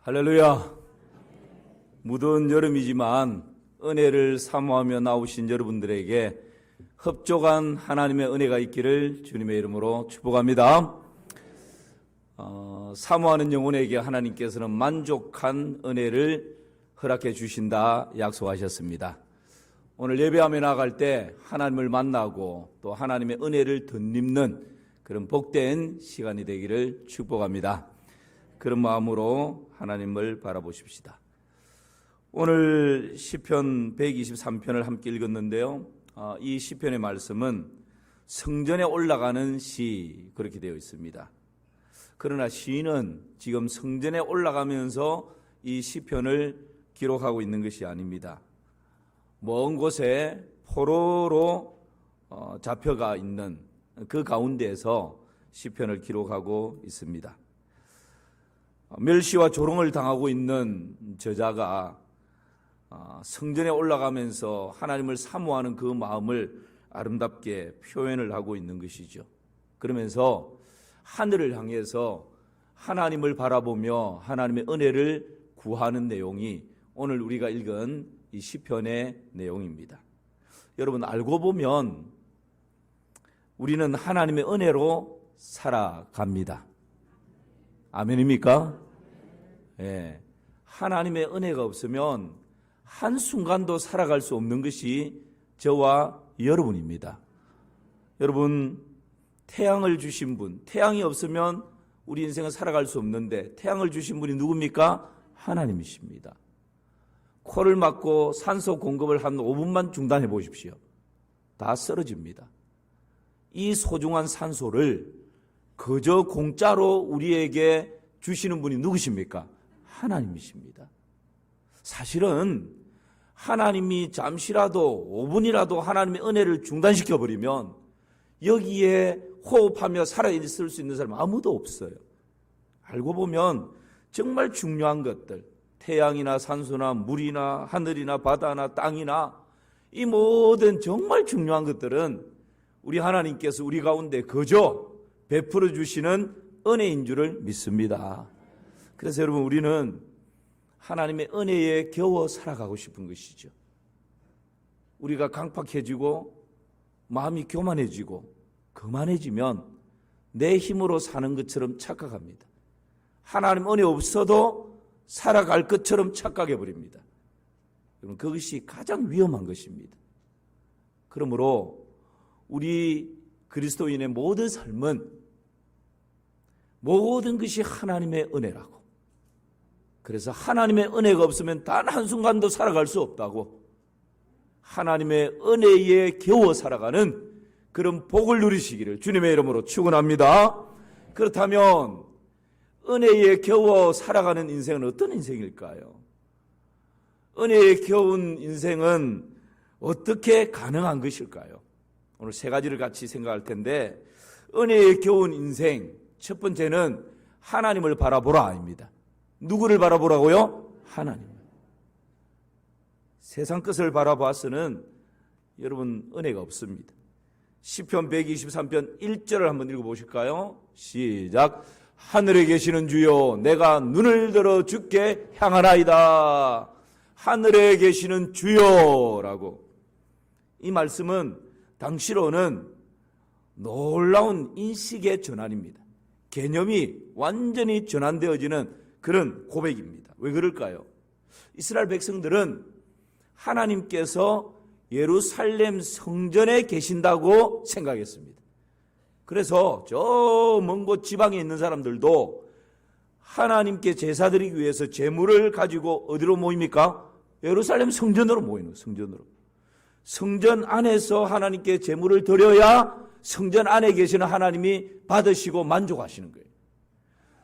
할렐루야. 무더운 여름이지만 은혜를 사모하며 나오신 여러분들에게 흡족한 하나님의 은혜가 있기를 주님의 이름으로 축복합니다. 사모하는 영혼에게 하나님께서는 만족한 은혜를 허락해 주신다 약속하셨습니다. 오늘 예배하며 나아갈 때 하나님을 만나고 또 하나님의 은혜를 덧입는 그런 복된 시간이 되기를 축복합니다. 그런 마음으로 하나님을 바라보십시다. 오늘 시편 123편을 함께 읽었는데요. 이 시편의 말씀은 성전에 올라가는 시 그렇게 되어 있습니다. 그러나 시인은 지금 성전에 올라가면서 이 시편을 기록하고 있는 것이 아닙니다. 먼 곳에 포로로 잡혀가 있는 그 가운데에서 시편을 기록하고 있습니다. 멸시와 조롱을 당하고 있는 저자가 성전에 올라가면서 하나님을 사모하는 그 마음을 아름답게 표현을 하고 있는 것이죠. 그러면서 하늘을 향해서 하나님을 바라보며 하나님의 은혜를 구하는 내용이 오늘 우리가 읽은 이 시편의 내용입니다. 여러분, 알고 보면 우리는 하나님의 은혜로 살아갑니다. 아멘입니까? 예. 하나님의 은혜가 없으면 한순간도 살아갈 수 없는 것이 저와 여러분입니다. 여러분, 태양을 주신 분, 태양이 없으면 우리 인생은 살아갈 수 없는데 태양을 주신 분이 누굽니까? 하나님이십니다. 코를 막고 산소 공급을 한 5분만 중단해 보십시오. 다 쓰러집니다. 이 소중한 산소를 그저 공짜로 우리에게 주시는 분이 누구십니까? 하나님이십니다. 사실은 하나님이 잠시라도 5분이라도 하나님의 은혜를 중단시켜버리면 여기에 호흡하며 살아있을 수 있는 사람 아무도 없어요. 알고 보면 정말 중요한 것들, 태양이나 산소나 물이나 하늘이나 바다나 땅이나 이 모든 정말 중요한 것들은 우리 하나님께서 우리 가운데 그저 베풀어 주시는 은혜인 줄을 믿습니다. 그래서 여러분, 우리는 하나님의 은혜에 겨워 살아가고 싶은 것이죠. 우리가 강팍해지고 마음이 교만해지고 거만해지면 내 힘으로 사는 것처럼 착각합니다. 하나님 은혜 없어도 살아갈 것처럼 착각해버립니다. 여러분, 그것이 가장 위험한 것입니다. 그러므로 우리 그리스도인의 모든 삶은 모든 것이 하나님의 은혜라고, 그래서 하나님의 은혜가 없으면 단 한순간도 살아갈 수 없다고, 하나님의 은혜에 겨워 살아가는 그런 복을 누리시기를 주님의 이름으로 축원합니다. 그렇다면 은혜에 겨워 살아가는 인생은 어떤 인생일까요? 은혜에 겨운 인생은 어떻게 가능한 것일까요? 오늘 세 가지를 같이 생각할 텐데, 은혜에 겨운 인생, 첫 번째는 하나님을 바라보라입니다. 누구를 바라보라고요? 하나님. 세상 것을 바라봐서는 여러분 은혜가 없습니다. 시편 123편 1절을 한번 읽어보실까요? 시작. 하늘에 계시는 주여, 내가 눈을 들어 주께 향하나이다. 하늘에 계시는 주여라고. 이 말씀은 당시로는 놀라운 인식의 전환입니다. 개념이 완전히 전환되어지는 그런 고백입니다. 왜 그럴까요? 이스라엘 백성들은 하나님께서 예루살렘 성전에 계신다고 생각했습니다. 그래서 저 먼 곳 지방에 있는 사람들도 하나님께 제사 드리기 위해서 제물을 가지고 어디로 모입니까? 예루살렘 성전으로 모이는 거예요. 성전으로. 성전 안에서 하나님께 제물을 드려야 성전 안에 계시는 하나님이 받으시고 만족하시는 거예요.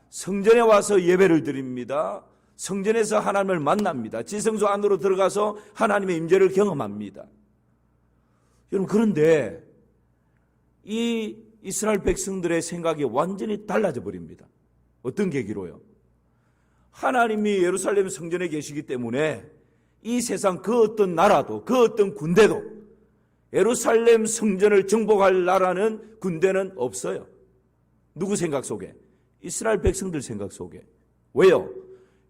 성전에 와서 예배를 드립니다. 성전에서 하나님을 만납니다. 지성소 안으로 들어가서 하나님의 임재를 경험합니다. 여러분, 그런데 이 이스라엘 백성들의 생각이 완전히 달라져 버립니다. 어떤 계기로요? 하나님이 예루살렘 성전에 계시기 때문에 이 세상 그 어떤 나라도 그 어떤 군대도 예루살렘 성전을 정복할 나라는 군대는 없어요. 누구 생각 속에? 이스라엘 백성들 생각 속에. 왜요?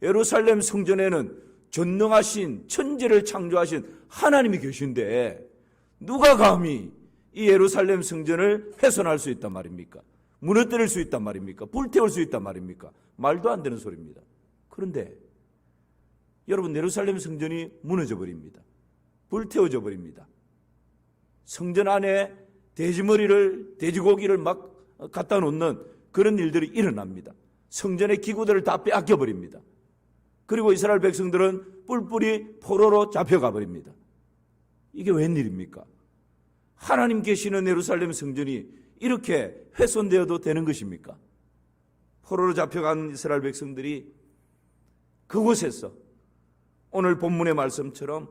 예루살렘 성전에는 전능하신 천지를 창조하신 하나님이 계신데 누가 감히 이 예루살렘 성전을 훼손할 수 있단 말입니까? 무너뜨릴 수 있단 말입니까? 불태울 수 있단 말입니까? 말도 안 되는 소리입니다. 그런데 여러분, 예루살렘 성전이 무너져 버립니다. 불태워져 버립니다. 성전 안에 돼지고기를 막 갖다 놓는 그런 일들이 일어납니다. 성전의 기구들을 다 빼앗겨 버립니다. 그리고 이스라엘 백성들은 뿔뿔이 포로로 잡혀가 버립니다. 이게 웬일입니까? 하나님 계시는 예루살렘 성전이 이렇게 훼손되어도 되는 것입니까? 포로로 잡혀간 이스라엘 백성들이 그곳에서 오늘 본문의 말씀처럼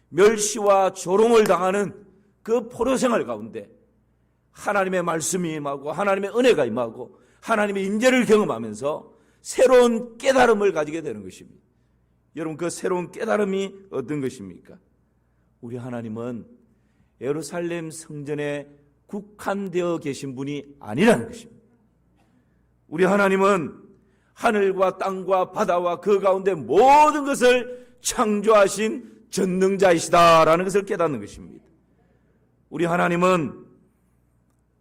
멸시와 조롱을 당하는 그 포로 생활 가운데 하나님의 말씀이 임하고 하나님의 은혜가 임하고 하나님의 임재를 경험하면서 새로운 깨달음을 가지게 되는 것입니다. 여러분, 그 새로운 깨달음이 어떤 것입니까? 우리 하나님은 예루살렘 성전에 국한되어 계신 분이 아니라는 것입니다. 우리 하나님은 하늘과 땅과 바다와 그 가운데 모든 것을 창조하신 전능자이시다라는 것을 깨닫는 것입니다. 우리 하나님은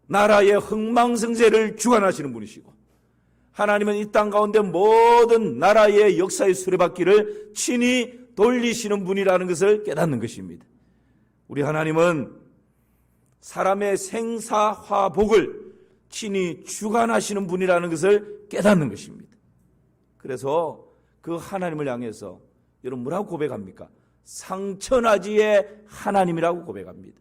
나라의 흥망성쇠를 주관하시는 분이시고 하나님은 이 땅 가운데 모든 나라의 역사의 수레바퀴를 친히 돌리시는 분이라는 것을 깨닫는 것입니다. 우리 하나님은 사람의 생사화복을 친히 주관하시는 분이라는 것을 깨닫는 것입니다. 그래서 그 하나님을 향해서 여러분 뭐라고 고백합니까? 상천하지의 하나님이라고 고백합니다.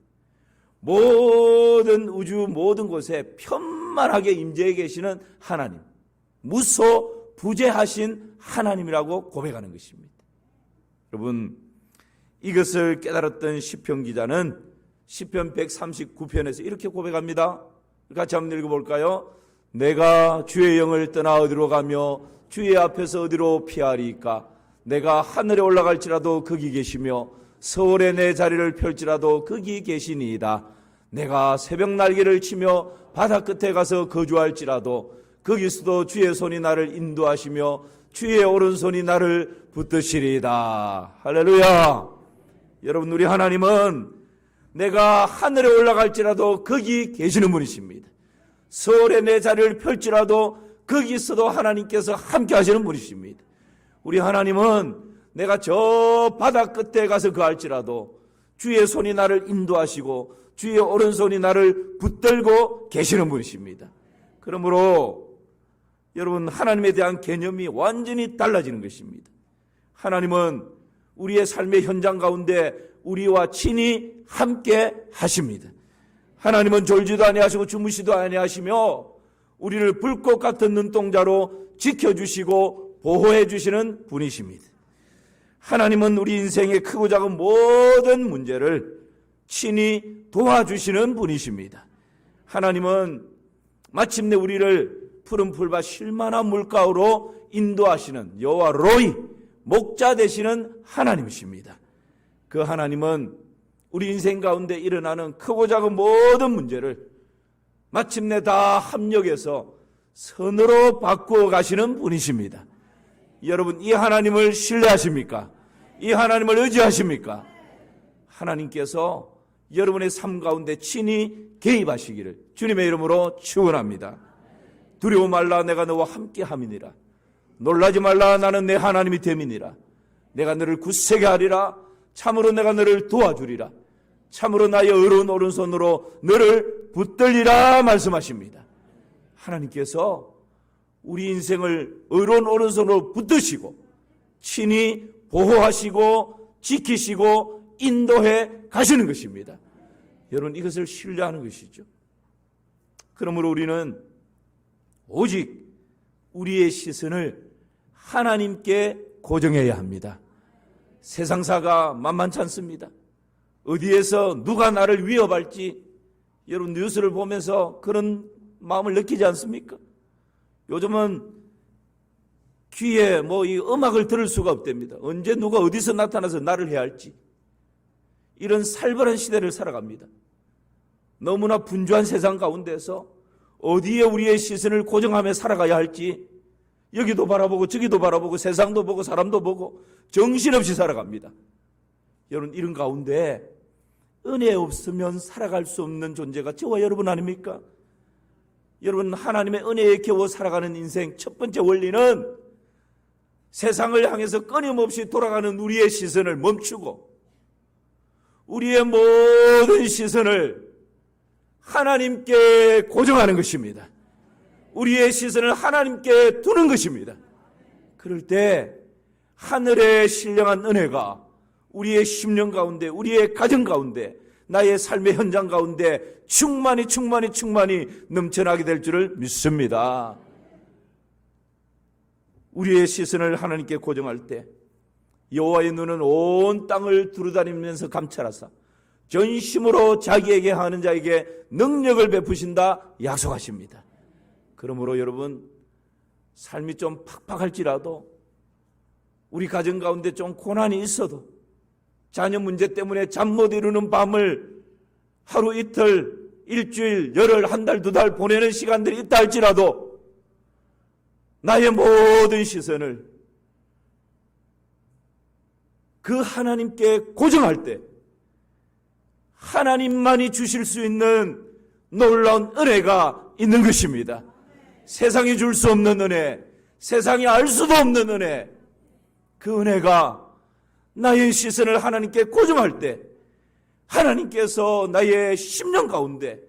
모든 우주 모든 곳에 편만하게 임재해 계시는 하나님, 무소부재하신 하나님이라고 고백하는 것입니다. 여러분, 이것을 깨달았던 시편 기자는 시편 139편에서 이렇게 고백합니다. 같이 한번 읽어볼까요? 내가 주의 영을 떠나 어디로 가며 주의 앞에서 어디로 피하리까? 내가 하늘에 올라갈지라도 거기 계시며 서울에 내 자리를 펼지라도 거기 계시니이다. 내가 새벽 날개를 치며 바다 끝에 가서 거주할지라도 거기서도 주의 손이 나를 인도하시며 주의 오른손이 나를 붙드시리이다. 할렐루야. 여러분, 우리 하나님은 내가 하늘에 올라갈지라도 거기 계시는 분이십니다. 서울에 내 자리를 펼지라도 거기서도 하나님께서 함께 하시는 분이십니다. 우리 하나님은 내가 저 바다 끝에 가서 거할지라도 주의 손이 나를 인도하시고 주의 오른손이 나를 붙들고 계시는 분이십니다. 그러므로 여러분, 하나님에 대한 개념이 완전히 달라지는 것입니다. 하나님은 우리의 삶의 현장 가운데 우리와 친히 함께 하십니다. 하나님은 졸지도 아니하시고 주무시도 아니하시며 우리를 불꽃 같은 눈동자로 지켜주시고 보호해 주시는 분이십니다. 하나님은 우리 인생의 크고 작은 모든 문제를 친히 도와주시는 분이십니다. 하나님은 마침내 우리를 푸른 풀과 쉴만한 물가로 인도하시는 여호와 로이, 목자 되시는 하나님이십니다. 그 하나님은 우리 인생 가운데 일어나는 크고 작은 모든 문제를 마침내 다 합력해서 선으로 바꾸어 가시는 분이십니다. 여러분, 이 하나님을 신뢰하십니까? 이 하나님을 의지하십니까? 하나님께서 여러분의 삶 가운데 친히 개입하시기를 주님의 이름으로 축원합니다. 두려워 말라, 내가 너와 함께 함이니라. 놀라지 말라, 나는 내 하나님이 됨이니라. 내가 너를 굳세게 하리라. 참으로 내가 너를 도와주리라. 참으로 나의 의로운 오른손으로 너를 붙들리라 말씀하십니다. 하나님께서 우리 인생을 의로운 오른손으로 붙드시고 친히 보호하시고 지키시고 인도해 가시는 것입니다. 여러분, 이것을 신뢰하는 것이죠. 그러므로 우리는 오직 우리의 시선을 하나님께 고정해야 합니다. 세상사가 만만치 않습니다. 어디에서 누가 나를 위협할지 여러분 뉴스를 보면서 그런 마음을 느끼지 않습니까? 요즘은 귀에 이 음악을 들을 수가 없답니다. 언제 누가 어디서 나타나서 나를 해야 할지. 이런 살벌한 시대를 살아갑니다. 너무나 분주한 세상 가운데서 어디에 우리의 시선을 고정하며 살아가야 할지 여기도 바라보고 저기도 바라보고 세상도 보고 사람도 보고 정신없이 살아갑니다. 여러분, 이런 가운데 은혜 없으면 살아갈 수 없는 존재가 저와 여러분 아닙니까? 여러분, 하나님의 은혜에 겨워 살아가는 인생 첫 번째 원리는 세상을 향해서 끊임없이 돌아가는 우리의 시선을 멈추고 우리의 모든 시선을 하나님께 고정하는 것입니다. 우리의 시선을 하나님께 두는 것입니다. 그럴 때 하늘의 신령한 은혜가 우리의 심령 가운데, 우리의 가정 가운데, 나의 삶의 현장 가운데 충만히 넘쳐나게 될 줄을 믿습니다. 우리의 시선을 하나님께 고정할 때 여호와의 눈은 온 땅을 두루다니면서 감찰하사 전심으로 자기에게 하는 자에게 능력을 베푸신다 약속하십니다. 그러므로 여러분, 삶이 좀 팍팍할지라도, 우리 가정 가운데 좀 고난이 있어도, 자녀 문제 때문에 잠 못 이루는 밤을 하루 이틀, 일주일, 열흘, 한 달, 두 달 보내는 시간들이 있다 할지라도 나의 모든 시선을 그 하나님께 고정할 때 하나님만이 주실 수 있는 놀라운 은혜가 있는 것입니다. 세상이 줄 수 없는 은혜, 세상이 알 수도 없는 은혜, 그 은혜가 나의 시선을 하나님께 고정할 때 하나님께서 나의 심령 가운데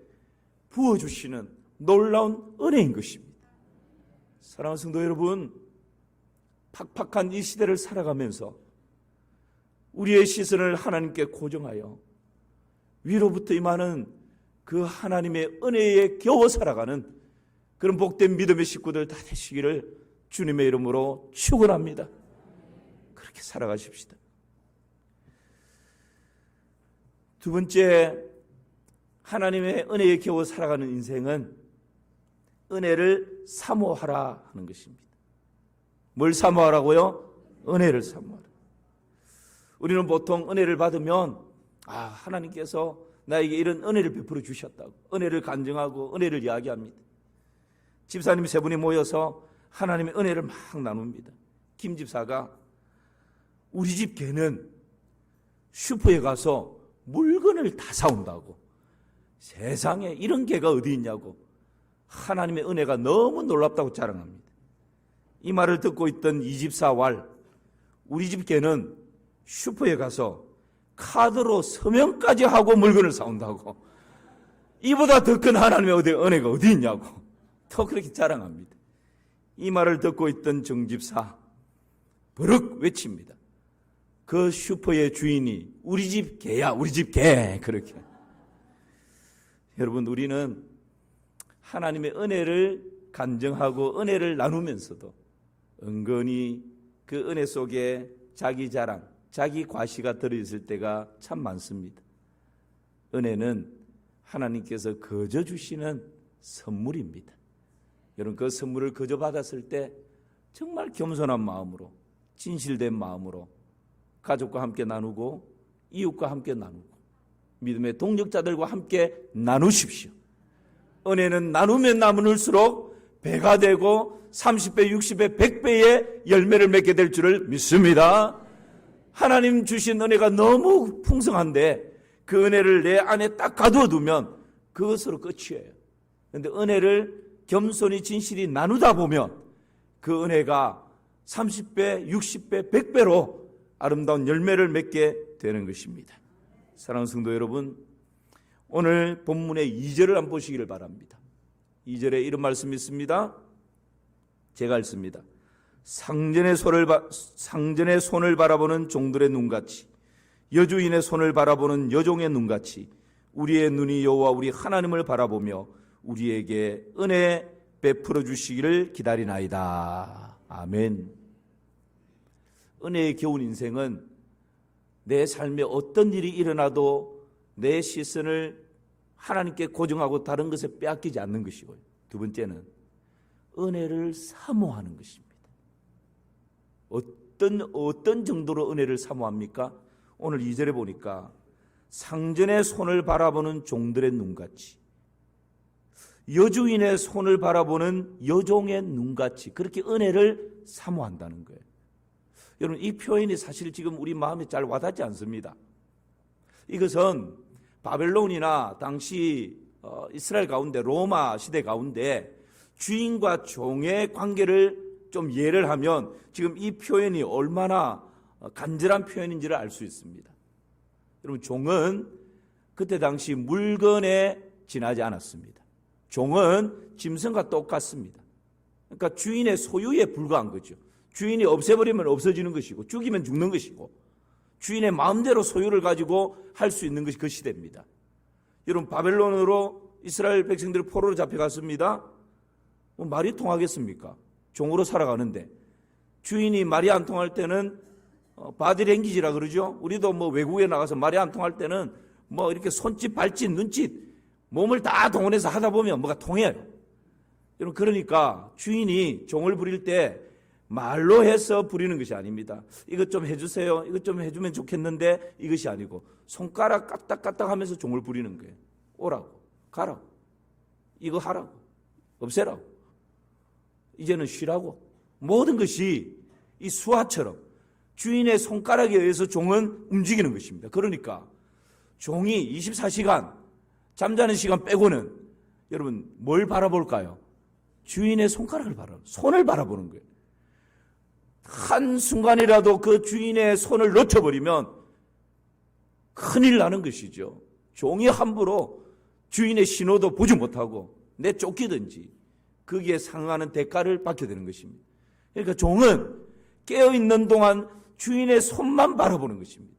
부어주시는 놀라운 은혜인 것입니다. 사랑하는 성도 여러분, 팍팍한 이 시대를 살아가면서 우리의 시선을 하나님께 고정하여 위로부터 임하는 그 하나님의 은혜에 겨워 살아가는 그런 복된 믿음의 식구들 다 되시기를 주님의 이름으로 축원합니다. 그렇게 살아가십시다. 두 번째, 하나님의 은혜에 겨워 살아가는 인생은 은혜를 사모하라 하는 것입니다. 뭘 사모하라고요? 은혜를 사모하라. 우리는 보통 은혜를 받으면 하나님께서 나에게 이런 은혜를 베풀어 주셨다고 은혜를 간증하고 은혜를 이야기합니다. 집사님 세 분이 모여서 하나님의 은혜를 막 나눕니다. 김 집사가 우리 집 개는 슈퍼에 가서 물건을 다 사온다고, 세상에 이런 개가 어디 있냐고 하나님의 은혜가 너무 놀랍다고 자랑합니다. 이 말을 듣고 있던 이 집사 왈, 우리 집 개는 슈퍼에 가서 카드로 서명까지 하고 물건을 사온다고, 이보다 더 큰 하나님의 은혜가 어디 있냐고 또 그렇게 자랑합니다. 이 말을 듣고 있던 정 집사 버럭 외칩니다. 그 슈퍼의 주인이 우리 집 개야, 우리 집 개. 그렇게. 여러분, 우리는 하나님의 은혜를 간증하고 은혜를 나누면서도 은근히 그 은혜 속에 자기 자랑, 자기 과시가 들어있을 때가 참 많습니다. 은혜는 하나님께서 거저 주시는 선물입니다. 여러분, 그 선물을 거저 받았을 때 정말 겸손한 마음으로, 진실된 마음으로 가족과 함께 나누고 이웃과 함께 나누고 믿음의 동력자들과 함께 나누십시오. 은혜는 나누면 나눌수록 배가 되고 30배, 60배, 100배의 열매를 맺게 될 줄을 믿습니다. 하나님 주신 은혜가 너무 풍성한데 그 은혜를 내 안에 딱 가두어두면 그것으로 끝이에요. 그런데 은혜를 겸손히 진실히 나누다 보면 그 은혜가 30배, 60배, 100배로 아름다운 열매를 맺게 되는 것입니다. 사랑하는 성도 여러분, 오늘 본문의 2절을 한번 보시기를 바랍니다. 2절에 이런 말씀이 있습니다. 제가 읽습니다. 상전의 손을 바라보는 종들의 눈같이, 여주인의 손을 바라보는 여종의 눈같이 우리의 눈이 여호와 우리 하나님을 바라보며 우리에게 은혜 베풀어 주시기를 기다리나이다. 아멘. 은혜에 겨운 인생은 내 삶에 어떤 일이 일어나도 내 시선을 하나님께 고정하고 다른 것에 빼앗기지 않는 것이고요. 두 번째는 은혜를 사모하는 것입니다. 어떤 정도로 은혜를 사모합니까? 오늘 2절에 보니까 상전의 손을 바라보는 종들의 눈같이. 여주인의 손을 바라보는 여종의 눈같이 그렇게 은혜를 사모한다는 거예요. 여러분, 이 표현이 사실 지금 우리 마음에 잘 와닿지 않습니다. 이것은 바벨론이나 당시 이스라엘 가운데 로마 시대 가운데 주인과 종의 관계를 좀 예를 하면 지금 이 표현이 얼마나 간절한 표현인지를 알 수 있습니다. 여러분, 종은 그때 당시 물건에 지나지 않았습니다. 종은 짐승과 똑같습니다. 그러니까 주인의 소유에 불과한 거죠. 주인이 없애버리면 없어지는 것이고 죽이면 죽는 것이고 주인의 마음대로 소유를 가지고 할 수 있는 것이 그 시대입니다. 여러분, 바벨론으로 이스라엘 백성들이 포로로 잡혀갔습니다. 말이 통하겠습니까? 종으로 살아가는데 주인이 말이 안 통할 때는 바디랭귀지라 그러죠. 우리도 뭐 외국에 나가서 말이 안 통할 때는 뭐 이렇게 손짓, 발짓, 눈짓 몸을 다 동원해서 하다 보면 뭐가 통해요. 여러분, 그러니까 주인이 종을 부릴 때 말로 해서 부리는 것이 아닙니다. 이것 좀 해주세요. 이것 좀 해주면 좋겠는데 이것이 아니고 손가락 까딱까딱 하면서 종을 부리는 거예요. 오라고, 가라고, 이거 하라고, 없애라고, 이제는 쉬라고. 모든 것이 이 수화처럼 주인의 손가락에 의해서 종은 움직이는 것입니다. 그러니까 종이 24시간 잠자는 시간 빼고는 여러분 뭘 바라볼까요? 주인의 손가락을 손을 바라보는 거예요. 한순간이라도 그 주인의 손을 놓쳐버리면 큰일 나는 것이죠. 종이 함부로 주인의 신호도 보지 못하고 내쫓기든지 거기에 상응하는 대가를 받게 되는 것입니다. 그러니까 종은 깨어있는 동안 주인의 손만 바라보는 것입니다.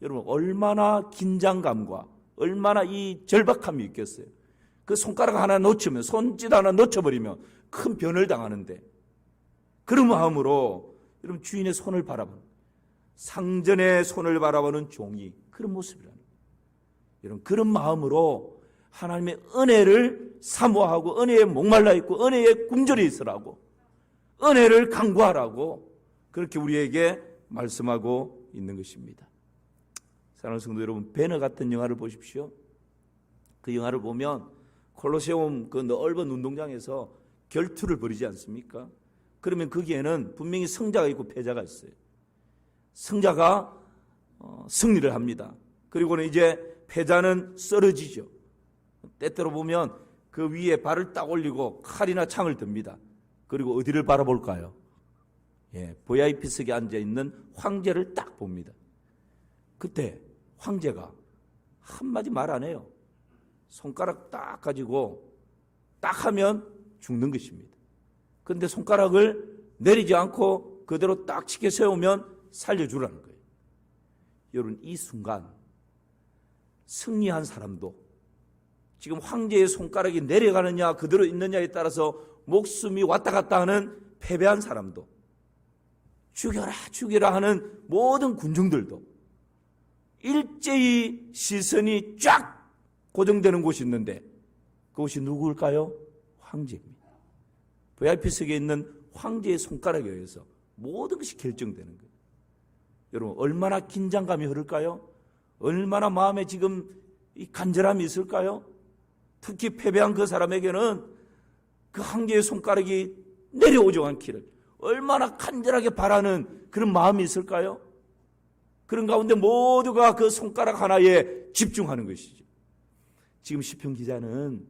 여러분, 얼마나 긴장감과 얼마나 이 절박함이 있겠어요. 그 손가락 하나 놓치면, 손짓 하나 놓쳐버리면 큰 변을 당하는데 그런 마음으로 여러분 주인의 손을 바라보는, 상전의 손을 바라보는 종이 그런 모습이라는 거예요. 여러분, 그런 마음으로 하나님의 은혜를 사모하고 은혜에 목말라 있고 은혜에 굶주려 있으라고, 은혜를 간구하라고 그렇게 우리에게 말씀하고 있는 것입니다. 사랑하는 성도 여러분, 배너 같은 영화를 보십시오. 그 영화를 보면 콜로세움 그 넓은 운동장에서 결투를 벌이지 않습니까? 그러면 거기에는 분명히 승자가 있고 패자가 있어요. 승자가 승리를 합니다. 그리고는 이제 패자는 쓰러지죠. 때때로 보면 그 위에 발을 딱 올리고 칼이나 창을 듭니다. 그리고 어디를 바라볼까요? VIP석에 앉아있는 황제를 딱 봅니다. 그때 황제가 한마디 말 안 해요. 손가락 딱 가지고 딱 하면 죽는 것입니다. 그런데 손가락을 내리지 않고 그대로 딱 치게 세우면 살려주라는 거예요. 여러분, 이 순간 승리한 사람도 지금 황제의 손가락이 내려가느냐 그대로 있느냐에 따라서 목숨이 왔다 갔다 하는 패배한 사람도, 죽여라 죽여라 하는 모든 군중들도 일제히 시선이 쫙 고정되는 곳이 있는데 그곳이 누구일까요? 황제입니다. VIP석에 있는 황제의 손가락에 의해서 모든 것이 결정되는 거예요. 여러분, 얼마나 긴장감이 흐를까요? 얼마나 마음에 지금 이 간절함이 있을까요? 특히 패배한 그 사람에게는 그 황제의 손가락이 내려오지 않기를 얼마나 간절하게 바라는 그런 마음이 있을까요? 그런 가운데 모두가 그 손가락 하나에 집중하는 것이죠. 지금 시편 기자는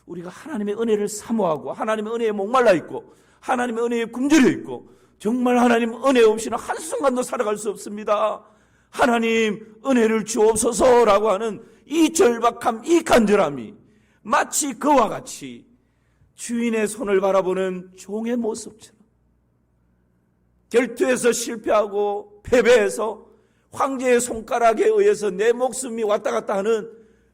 우리가 하나님의 은혜를 사모하고 하나님의 은혜에 목말라 있고 하나님의 은혜에 굶주려 있고 정말 하나님 은혜 없이는 한순간도 살아갈 수 없습니다. 하나님 은혜를 주옵소서라고 하는 이 절박함, 이 간절함이 마치 그와 같이 주인의 손을 바라보는 종의 모습처럼 결투에서 실패하고 패배해서 황제의 손가락에 의해서 내 목숨이 왔다 갔다 하는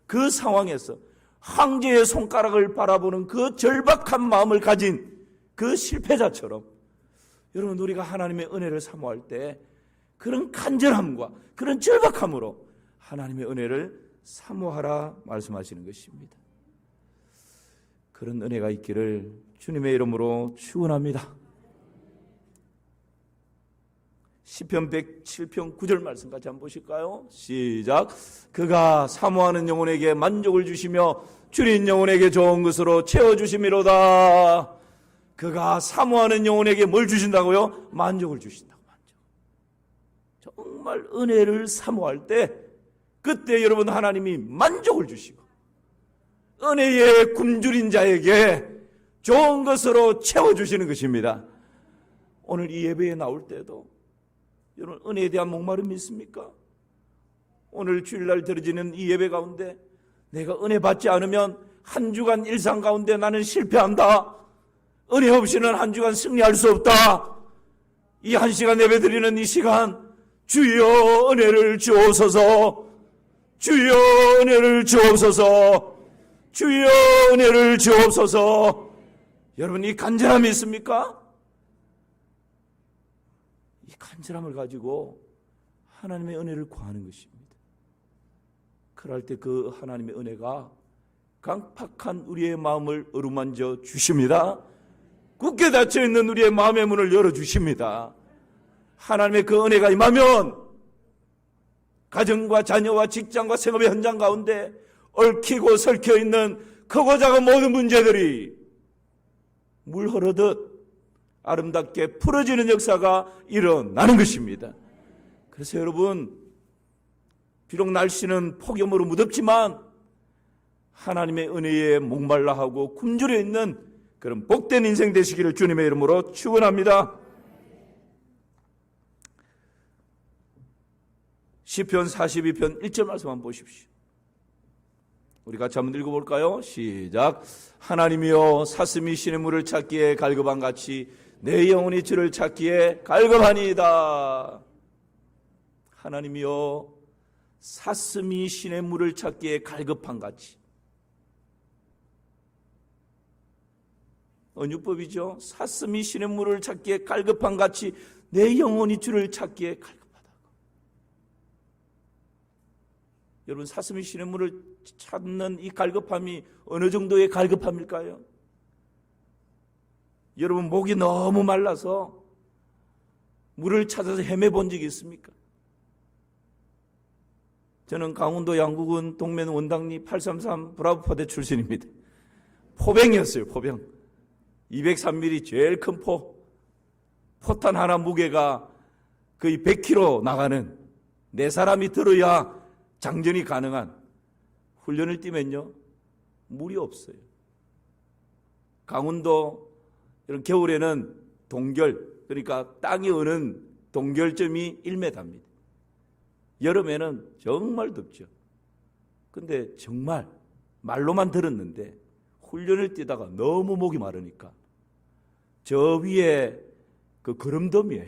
그 상황에서 황제의 손가락을 바라보는 그 절박한 마음을 가진 그 실패자처럼 여러분, 우리가 하나님의 은혜를 사모할 때 그런 간절함과 그런 절박함으로 하나님의 은혜를 사모하라 말씀하시는 것입니다. 그런 은혜가 있기를 주님의 이름으로 축원합니다. 시편 107편 9절 말씀 같이 한번 보실까요? 시작. 그가 사모하는 영혼에게 만족을 주시며 줄인 영혼에게 좋은 것으로 채워주심이로다. 그가 사모하는 영혼에게 뭘 주신다고요? 만족을 주신다고. 정말 은혜를 사모할 때 그때 여러분 하나님이 만족을 주시고 은혜에 굶주린 자에게 좋은 것으로 채워주시는 것입니다. 오늘 이 예배에 나올 때도 여러분 은혜에 대한 목마름이 있습니까? 오늘 주일날 드려지는 이 예배 가운데 내가 은혜 받지 않으면 한 주간 일상 가운데 나는 실패한다. 은혜 없이는 한 주간 승리할 수 없다. 이 한 시간 예배 드리는 이 시간 주여 은혜를 주옵소서. 주여 은혜를 주옵소서. 주여 은혜를 주옵소서. 여러분 이 간절함이 있습니까? 이 간절함을 가지고 하나님의 은혜를 구하는 것입니다. 그럴 때 그 하나님의 은혜가 강팍한 우리의 마음을 어루만져 주십니다. 굳게 닫혀있는 우리의 마음의 문을 열어주십니다. 하나님의 그 은혜가 임하면 가정과 자녀와 직장과 생업의 현장 가운데 얽히고 설켜 있는 크고 작은 모든 문제들이 물 흐르듯 아름답게 풀어지는 역사가 일어나는 것입니다. 그래서 여러분 비록 날씨는 폭염으로 무덥지만 하나님의 은혜에 목말라하고 굶주려 있는 그런 복된 인생 되시기를 주님의 이름으로 축원합니다. 시편 42편 1절 말씀 한번 보십시오. 우리 같이 한번 읽어볼까요? 시작. 하나님이여 사슴이 시냇물을 찾기에 갈급한 같이 내 영혼이 주를 찾기에 갈급하니이다. 하나님이여 사슴이 시냇물을 찾기에 갈급한 같이. 언유법이죠. 사슴이 시냇물을 찾기에 갈급한 같이 내 영혼이 주를 찾기에 갈급하다. 여러분 사슴이 시냇물을 찾는 이 갈급함이 어느 정도의 갈급함일까요? 여러분 목이 너무 말라서 물을 찾아서 헤매본 적이 있습니까? 저는 강원도 양구군 동면 원당리 833 브라보포대 출신입니다. 포병이었어요. 포병. 203mm 제일 큰 포탄 하나 무게가 거의 100kg 나가는 4사람이 들어야 장전이 가능한 훈련을 뛰면요 물이 없어요. 강원도 이런 겨울에는 동결, 그러니까 땅이 어는 동결점이 1m입니다. 여름에는 정말 덥죠. 근데 정말 말로만 들었는데 훈련을 뛰다가 너무 목이 마르니까 저 위에 그 거름덤이에요.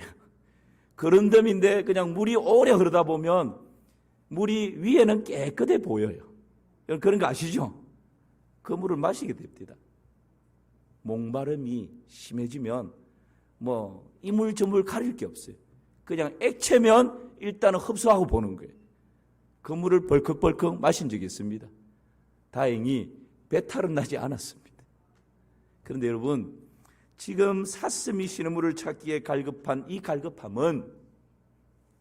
거름덤인데 그냥 물이 오래 흐르다 보면 물이 위에는 깨끗해 보여요. 그런 거 아시죠? 그 물을 마시게 됩니다. 목마름이 심해지면 뭐 이물 저물 가릴 게 없어요. 그냥 액체면 일단은 흡수하고 보는 거예요. 그 물을 벌컥벌컥 마신 적이 있습니다. 다행히 배탈은 나지 않았습니다. 그런데 여러분 지금 사슴이 시냇물을 찾기에 갈급한 이 갈급함은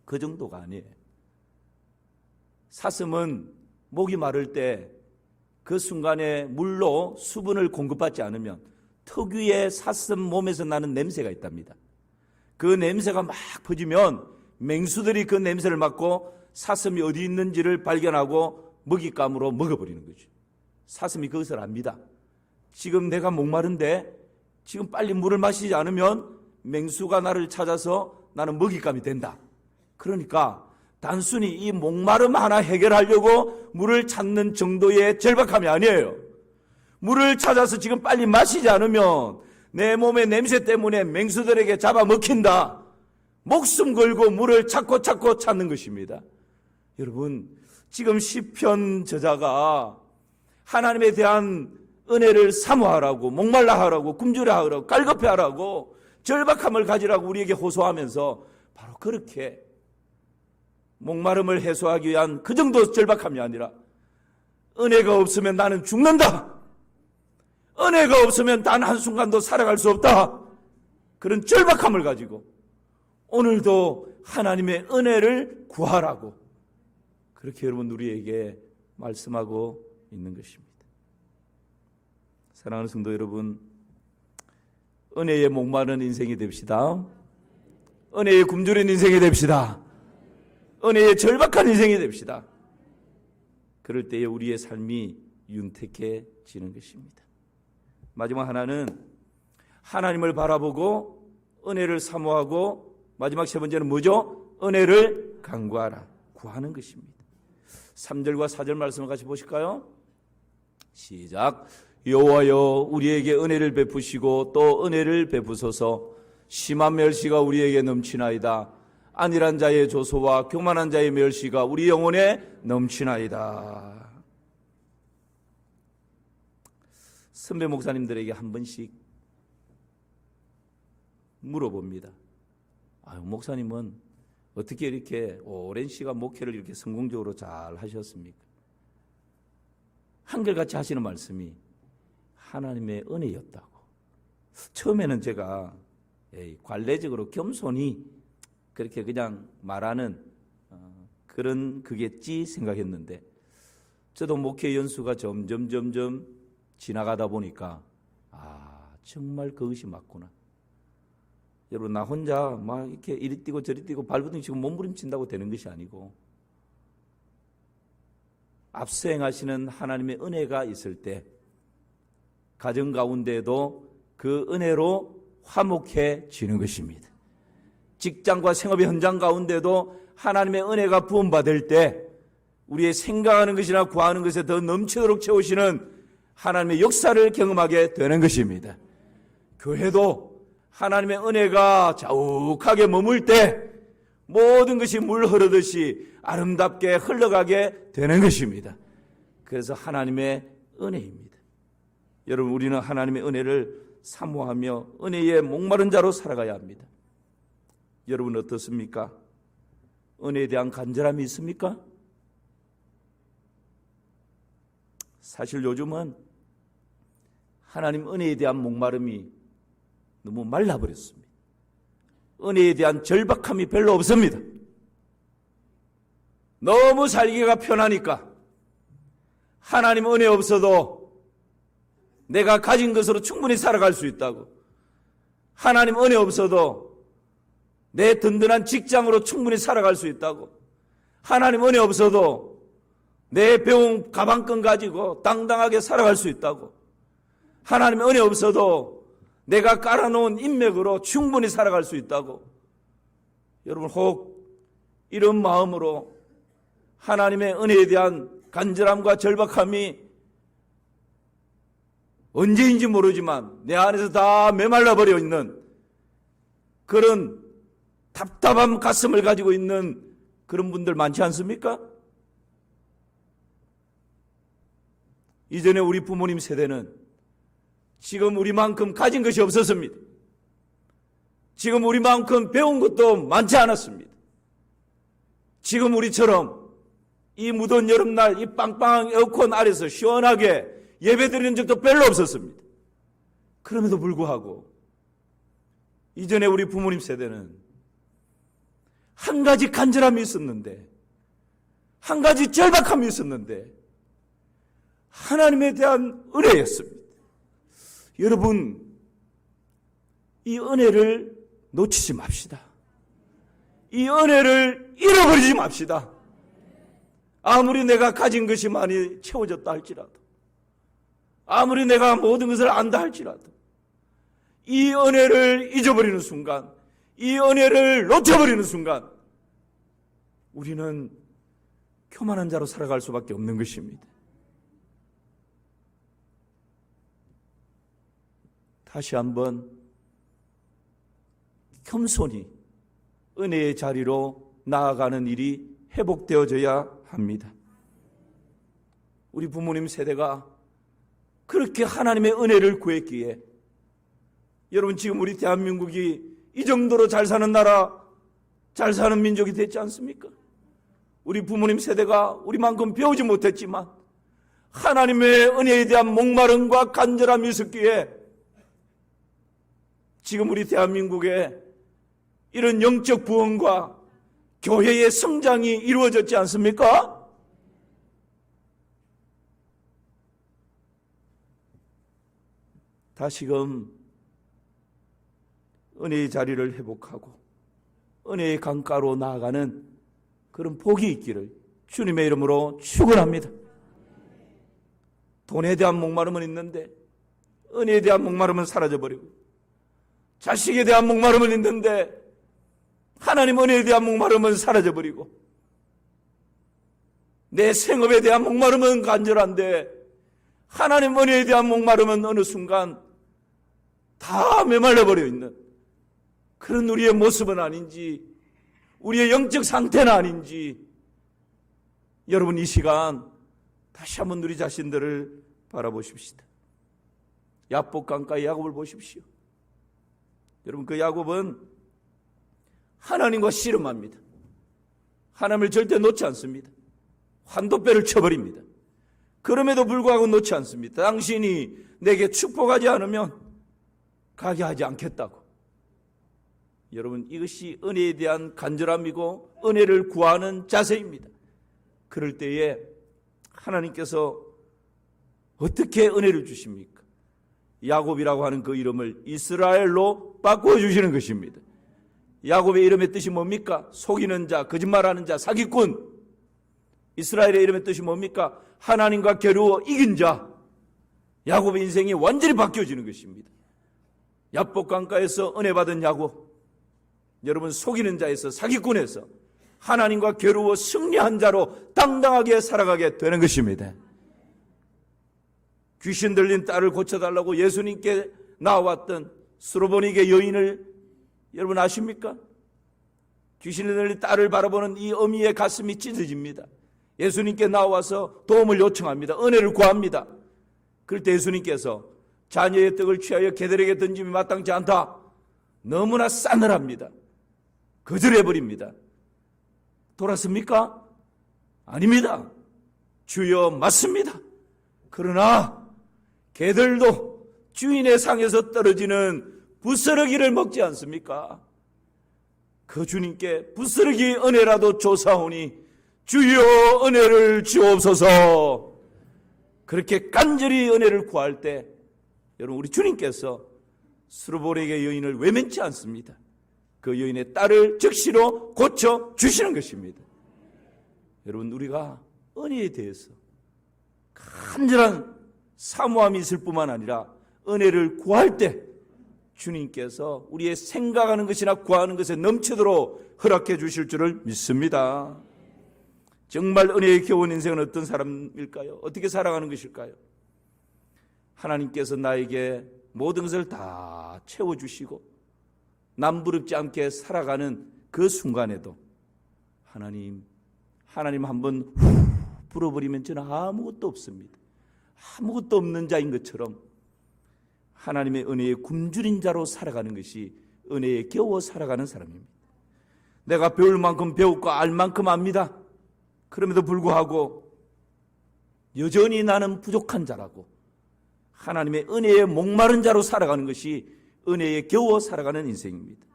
그 정도가 아니에요. 사슴은 목이 마를 때 그 순간에 물로 수분을 공급받지 않으면 특유의 사슴 몸에서 나는 냄새가 있답니다. 그 냄새가 막 퍼지면 맹수들이 그 냄새를 맡고 사슴이 어디 있는지를 발견하고 먹잇감으로 먹어버리는 거죠. 사슴이 그것을 압니다. 지금 내가 목마른데 지금 빨리 물을 마시지 않으면 맹수가 나를 찾아서 나는 먹잇감이 된다. 그러니까 단순히 이 목마름 하나 해결하려고 물을 찾는 정도의 절박함이 아니에요. 물을 찾아서 지금 빨리 마시지 않으면 내 몸의 냄새 때문에 맹수들에게 잡아먹힌다. 목숨 걸고 물을 찾고 찾는 것입니다. 여러분 지금 시편 저자가 하나님에 대한 은혜를 사모하라고 목말라하라고 굶주려하라고 갈급해하라고 절박함을 가지라고 우리에게 호소하면서 바로 그렇게 목마름을 해소하기 위한 그 정도 절박함이 아니라 은혜가 없으면 나는 죽는다. 은혜가 없으면 단 한순간도 살아갈 수 없다. 그런 절박함을 가지고 오늘도 하나님의 은혜를 구하라고 그렇게 여러분 우리에게 말씀하고 있는 것입니다. 사랑하는 성도 여러분, 은혜에 목마른 인생이 됩시다. 은혜에 굶주린 인생이 됩시다. 은혜에 절박한 인생이 됩시다. 그럴 때에 우리의 삶이 윤택해지는 것입니다. 마지막 하나는 하나님을 바라보고 은혜를 사모하고, 마지막 세 번째는 뭐죠? 은혜를 간구하라, 구하는 것입니다. 3절과 4절 말씀을 같이 보실까요? 시작. 여호와여 우리에게 은혜를 베푸시고 또 은혜를 베푸소서. 심한 멸시가 우리에게 넘치나이다. 안일한 자의 조소와 교만한 자의 멸시가 우리 영혼에 넘치나이다. 선배 목사님들에게 한 번씩 물어봅니다. 목사님은 어떻게 이렇게 오랜 시간 목회를 이렇게 성공적으로 잘 하셨습니까? 한결같이 하시는 말씀이 하나님의 은혜였다고. 처음에는 제가 관례적으로 겸손히 그렇게 그냥 말하는 그런 그겠지 생각했는데, 저도 목회 연수가 점점 지나가다 보니까 정말 그것이 맞구나. 여러분, 나 혼자 막 이렇게 이리 뛰고 저리 뛰고 발버둥치고 몸부림친다고 되는 것이 아니고, 앞서 행하시는 하나님의 은혜가 있을 때 가정 가운데에도 그 은혜로 화목해지는 것입니다. 직장과 생업의 현장 가운데도 하나님의 은혜가 부음받을 때 우리의 생각하는 것이나 구하는 것에 더 넘치도록 채우시는 하나님의 역사를 경험하게 되는 것입니다. 교회도 하나님의 은혜가 자욱하게 머물 때 모든 것이 물 흐르듯이 아름답게 흘러가게 되는 것입니다. 그래서 하나님의 은혜입니다. 여러분, 우리는 하나님의 은혜를 사모하며 은혜의 목마른 자로 살아가야 합니다. 여러분 어떻습니까? 은혜에 대한 간절함이 있습니까? 사실 요즘은 하나님 은혜에 대한 목마름이 너무 말라버렸습니다. 은혜에 대한 절박함이 별로 없습니다. 너무 살기가 편하니까 하나님 은혜 없어도 내가 가진 것으로 충분히 살아갈 수 있다고, 하나님 은혜 없어도 내 든든한 직장으로 충분히 살아갈 수 있다고, 하나님 은혜 없어도 내 배운 가방끈 가지고 당당하게 살아갈 수 있다고, 하나님 은혜 없어도 내가 깔아놓은 인맥으로 충분히 살아갈 수 있다고. 여러분, 혹 이런 마음으로 하나님의 은혜에 대한 간절함과 절박함이 언제인지 모르지만 내 안에서 다 메말라버려 있는 그런 답답한 가슴을 가지고 있는 그런 분들 많지 않습니까? 이전에 우리 부모님 세대는 지금 우리만큼 가진 것이 없었습니다. 지금 우리만큼 배운 것도 많지 않았습니다. 지금 우리처럼 이 무더운 여름날 이 빵빵한 에어컨 아래서 시원하게 예배드리는 적도 별로 없었습니다. 그럼에도 불구하고 이전에 우리 부모님 세대는 한 가지 간절함이 있었는데, 한 가지 절박함이 있었는데 하나님에 대한 은혜였습니다. 여러분, 이 은혜를 놓치지 맙시다. 이 은혜를 잃어버리지 맙시다. 아무리 내가 가진 것이 많이 채워졌다 할지라도, 아무리 내가 모든 것을 안다 할지라도 이 은혜를 잊어버리는 순간, 이 은혜를 놓쳐버리는 순간 우리는 교만한 자로 살아갈 수밖에 없는 것입니다. 다시 한번 겸손히 은혜의 자리로 나아가는 일이 회복되어져야 합니다. 우리 부모님 세대가 그렇게 하나님의 은혜를 구했기에 여러분, 지금 우리 대한민국이 이 정도로 잘 사는 나라, 잘 사는 민족이 됐지 않습니까? 우리 부모님 세대가 우리만큼 배우지 못했지만 하나님의 은혜에 대한 목마름과 간절함이 있었기에 지금 우리 대한민국에 이런 영적 부흥과 교회의 성장이 이루어졌지 않습니까? 다시금 은혜의 자리를 회복하고 은혜의 강가로 나아가는 그런 복이 있기를 주님의 이름으로 축원합니다. 돈에 대한 목마름은 있는데 은혜에 대한 목마름은 사라져버리고, 자식에 대한 목마름은 있는데 하나님 은혜에 대한 목마름은 사라져버리고, 내 생업에 대한 목마름은 간절한데 하나님 은혜에 대한 목마름은 어느 순간 다 메말라버려 있는 그런 우리의 모습은 아닌지, 우리의 영적 상태는 아닌지, 여러분 이 시간 다시 한번 우리 자신들을 바라보십시다. 야복 강가의 야곱을 보십시오. 여러분 그 야곱은 하나님과 씨름합니다. 하나님을 절대 놓지 않습니다. 환도뼈를 쳐버립니다. 그럼에도 불구하고 놓지 않습니다. 당신이 내게 축복하지 않으면 가게 하지 않겠다고. 여러분 이것이 은혜에 대한 간절함이고 은혜를 구하는 자세입니다. 그럴 때에 하나님께서 어떻게 은혜를 주십니까? 야곱이라고 하는 그 이름을 이스라엘로 바꿔주시는 것입니다. 야곱의 이름의 뜻이 뭡니까? 속이는 자, 거짓말하는 자, 사기꾼. 이스라엘의 이름의 뜻이 뭡니까? 하나님과 겨루어 이긴 자. 야곱의 인생이 완전히 바뀌어지는 것입니다. 야복 강가에서 은혜 받은 야곱, 여러분 속이는 자에서, 사기꾼에서 하나님과 겨루어 승리한 자로 당당하게 살아가게 되는 것입니다. 귀신 들린 딸을 고쳐달라고 예수님께 나왔던 스로보니게 여인을 여러분 아십니까? 귀신 들린 딸을 바라보는 이 어미의 가슴이 찢어집니다. 예수님께 나와서 도움을 요청합니다. 은혜를 구합니다. 그럴 때 예수님께서 자녀의 떡을 취하여 개들에게 던짐이 마땅치 않다. 너무나 싸늘합니다. 거절해버립니다. 돌았습니까? 아닙니다. 주여 맞습니다. 그러나 개들도 주인의 상에서 떨어지는 부스러기를 먹지 않습니까? 그 주님께 부스러기 은혜라도 조사오니 주여 은혜를 주옵소서. 그렇게 간절히 은혜를 구할 때 여러분 우리 주님께서 스로보니게 여인을 외면치 않습니다. 그 여인의 딸을 즉시로 고쳐주시는 것입니다. 여러분 우리가 은혜에 대해서 간절한 사모함이 있을 뿐만 아니라 은혜를 구할 때 주님께서 우리의 생각하는 것이나 구하는 것에 넘치도록 허락해 주실 줄을 믿습니다. 정말 은혜의 겨운 인생은 어떤 사람일까요? 어떻게 살아가는 것일까요? 하나님께서 나에게 모든 것을 다 채워주시고 남부럽지 않게 살아가는 그 순간에도 하나님 한번 불어버리면 저는 아무것도 없습니다. 아무것도 없는 자인 것처럼 하나님의 은혜에 굶주린 자로 살아가는 것이 은혜에 겨워 살아가는 사람입니다. 내가 배울 만큼 배웠고 알 만큼 압니다. 그럼에도 불구하고 여전히 나는 부족한 자라고 하나님의 은혜에 목마른 자로 살아가는 것이 은혜에 겨워 살아가는 인생입니다.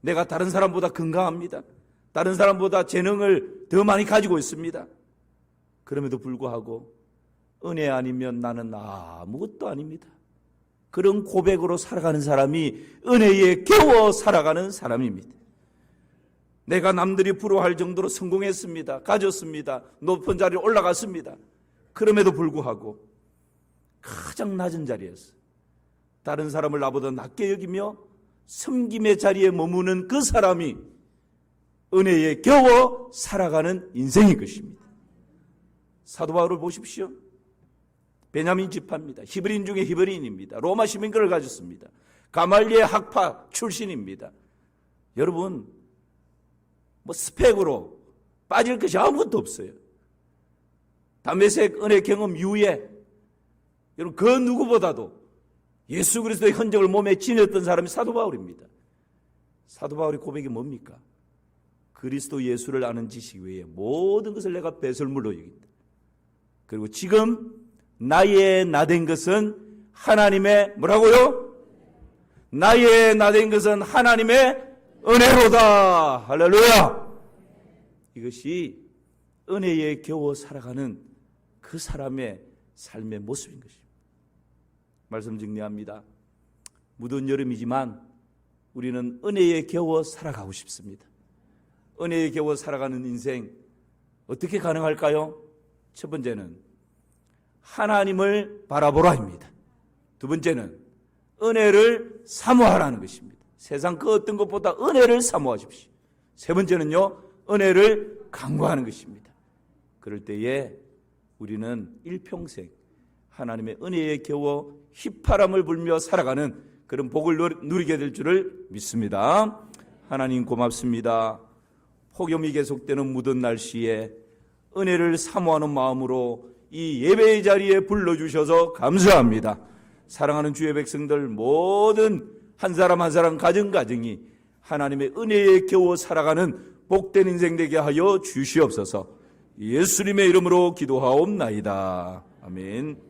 내가 다른 사람보다 건강합니다. 다른 사람보다 재능을 더 많이 가지고 있습니다. 그럼에도 불구하고 은혜 아니면 나는 아무것도 아닙니다. 그런 고백으로 살아가는 사람이 은혜에 겨워 살아가는 사람입니다. 내가 남들이 부러워할 정도로 성공했습니다. 가졌습니다. 높은 자리에 올라갔습니다. 그럼에도 불구하고 가장 낮은 자리에서 다른 사람을 나보다 낮게 여기며 섬김의 자리에 머무는 그 사람이 은혜에 겨워 살아가는 인생인 것입니다. 사도 바울을 보십시오. 베냐민 지파입니다. 히브리인 중에 히브리인입니다. 로마 시민권을 가졌습니다. 가말리엘 학파 출신입니다. 여러분 스펙으로 빠질 것이 아무것도 없어요. 다메섹 은혜 경험 이후에 여러분 그 누구보다도 예수 그리스도의 흔적을 몸에 지녔던 사람이 사도 바울입니다. 사도 바울의 고백이 뭡니까? 그리스도 예수를 아는 지식 외에 모든 것을 내가 배설물로 여긴다. 그리고 지금 나의 나된 것은 하나님의 뭐라고요? 나의 나된 것은 하나님의 은혜로다. 할렐루야. 이것이 은혜에 겨워 살아가는 그 사람의 삶의 모습인 것입니다. 말씀 정리합니다. 무더운 여름이지만 우리는 은혜에 겨워 살아가고 싶습니다. 은혜에 겨워 살아가는 인생 어떻게 가능할까요? 첫 번째는 하나님을 바라보라입니다. 두 번째는 은혜를 사모하라는 것입니다. 세상 그 어떤 것보다 은혜를 사모하십시오. 세 번째는요, 은혜를 간구하는 것입니다. 그럴 때에 우리는 일평생 하나님의 은혜에 겨워 휘파람을 불며 살아가는 그런 복을 누리게 될 줄을 믿습니다. 하나님 고맙습니다. 폭염이 계속되는 무더운 날씨에 은혜를 사모하는 마음으로 이 예배의 자리에 불러주셔서 감사합니다. 사랑하는 주의 백성들 모든 한 사람 한 사람 가정가정이 하나님의 은혜에 겨워 살아가는 복된 인생 되게 하여 주시옵소서. 예수님의 이름으로 기도하옵나이다. 아멘.